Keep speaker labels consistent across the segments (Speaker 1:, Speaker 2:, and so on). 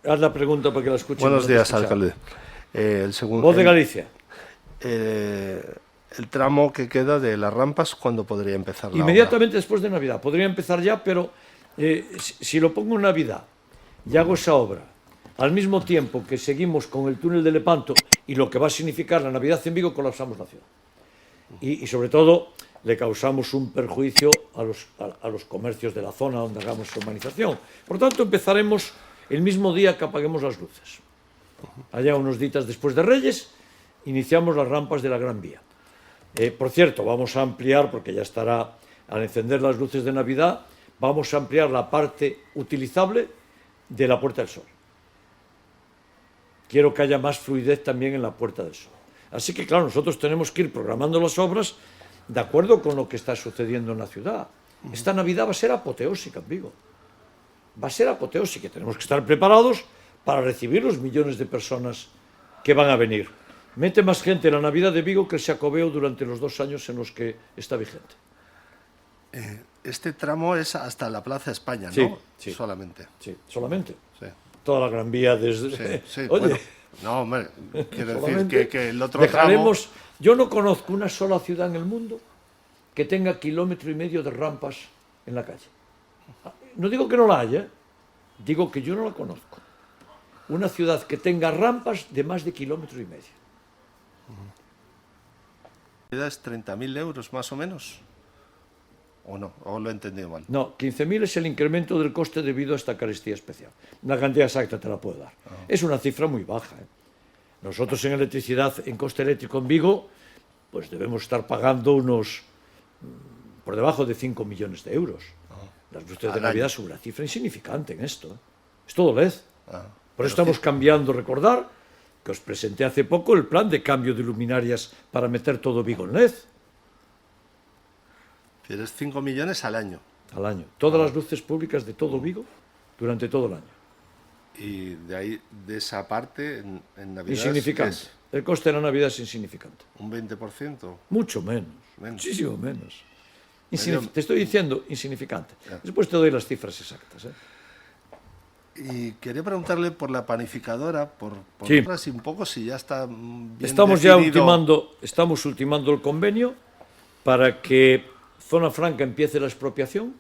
Speaker 1: Haz la pregunta para que la escuchen.
Speaker 2: Buenos días, alcalde.
Speaker 1: Voz de Galicia.
Speaker 2: El tramo que queda de las rampas, ¿cuándo podría empezar la
Speaker 1: Inmediatamente después de Navidad. Podría empezar ya, pero si lo pongo en Navidad y hago esa obra, al mismo tiempo que seguimos con el túnel de Lepanto y lo que va a significar la Navidad en Vigo, colapsamos la ciudad. Y sobre todo, le causamos un perjuicio a los comercios de la zona donde hagamos esa urbanización. Por tanto, empezaremos el mismo día que apaguemos las luces. Allá unos días después de Reyes, iniciamos las rampas de la Gran Vía. Por cierto, vamos a ampliar, porque ya estará al encender las luces de Navidad, vamos a ampliar la parte utilizable de la Puerta del Sol. Quiero que haya más fluidez también en la Puerta del Sol. Así que, claro, nosotros tenemos que ir programando las obras de acuerdo con lo que está sucediendo en la ciudad. Esta Navidad va a ser apoteósica en Vigo. Va a ser apoteósica. Tenemos que estar preparados para recibir los millones de personas que van a venir. Mete más gente en la Navidad de Vigo que el Xacobeo durante los 2 años en los que está vigente.
Speaker 2: Este tramo es hasta la Plaza España, ¿no?
Speaker 1: Sí, sí.
Speaker 2: Solamente.
Speaker 1: Sí, solamente.
Speaker 2: Sí.
Speaker 1: Toda la Gran Vía desde...
Speaker 2: Sí,
Speaker 1: Oye,
Speaker 2: bueno, no, hombre, quiero decir
Speaker 1: solamente
Speaker 2: que el otro
Speaker 1: dejaremos...
Speaker 2: tramo...
Speaker 1: Yo no conozco una sola ciudad en el mundo que tenga 1,5 kilómetros de rampas en la calle. No digo que no la haya, digo que yo no la conozco. Una ciudad que tenga rampas de más de 1,5 kilómetros.
Speaker 2: ¿Es 30.000 euros más o menos? ¿O no? ¿O lo he entendido mal?
Speaker 1: No, 15.000 es el incremento del coste debido a esta carestía especial. La cantidad exacta te la puedo dar. Es una cifra muy baja. Nosotros en electricidad, en coste eléctrico en Vigo, pues debemos estar pagando unos por debajo de 5 millones de euros. Las luces de Navidad son una cifra insignificante en esto. Es todo LED. Por eso estamos cambiando. Recordar que os presenté hace poco el plan de cambio de luminarias para meter todo Vigo en LED.
Speaker 2: Tienes 5 millones al año.
Speaker 1: Al año. Todas las luces públicas de todo Vigo durante todo el año.
Speaker 2: Y de ahí, de esa parte, en Navidad...
Speaker 1: Insignificante. El coste de la Navidad es insignificante.
Speaker 2: ¿Un 20%?
Speaker 1: Mucho menos.
Speaker 2: Menos.
Speaker 1: Muchísimo menos. Te estoy diciendo insignificante. Después te doy las cifras exactas.
Speaker 2: Y quería preguntarle por la panificadora, por
Speaker 1: Sí.
Speaker 2: otras, y un poco si ya está bien
Speaker 1: Estamos
Speaker 2: definido.
Speaker 1: estamos ultimando el convenio para que Zona Franca empiece la expropiación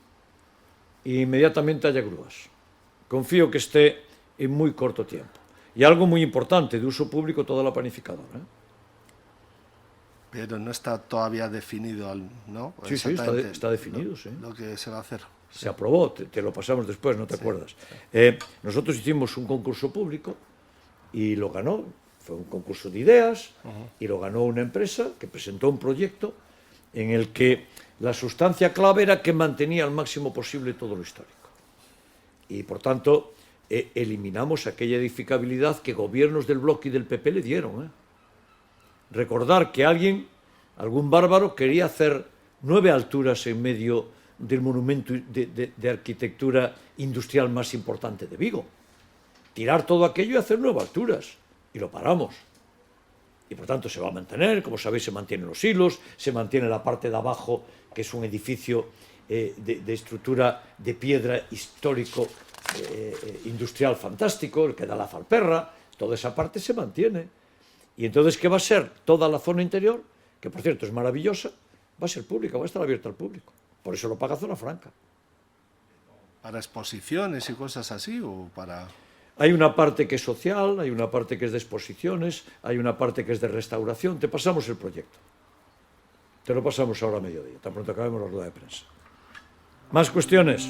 Speaker 1: e inmediatamente haya grúas. Confío que esté en muy corto tiempo. Y algo muy importante, de uso público, toda la panificadora.
Speaker 2: Pero no está todavía definido, ¿no?
Speaker 1: Sí, sí, está definido, sí.
Speaker 2: Lo que se va a hacer.
Speaker 1: Se aprobó, te lo pasamos después, no te acuerdas. Nosotros hicimos un concurso público y lo ganó, fue un concurso de ideas, y lo ganó una empresa que presentó un proyecto en el que la sustancia clave era que mantenía al máximo posible todo lo histórico. Y por tanto, eliminamos aquella edificabilidad que gobiernos del Bloc y del PP le dieron. Recordar que algún bárbaro quería hacer 9 alturas en medio del monumento de arquitectura industrial más importante de Vigo. Tirar todo aquello y hacer 9 alturas. Y lo paramos. Y por tanto se va a mantener, como sabéis se mantienen los hilos, se mantiene la parte de abajo, que es un edificio de estructura de piedra histórico, industrial fantástico, el que da la Falperra, toda esa parte se mantiene. Y entonces, ¿qué va a ser? Toda la zona interior, que por cierto es maravillosa, va a ser pública, va a estar abierta al público. Por eso lo paga Zona Franca.
Speaker 2: ¿Para exposiciones y cosas así o para...?
Speaker 1: Hay una parte que es social, hay una parte que es de exposiciones, hay una parte que es de restauración. Te pasamos el proyecto. Te lo pasamos ahora a mediodía, tan pronto acabemos la rueda de prensa. ¿Más cuestiones?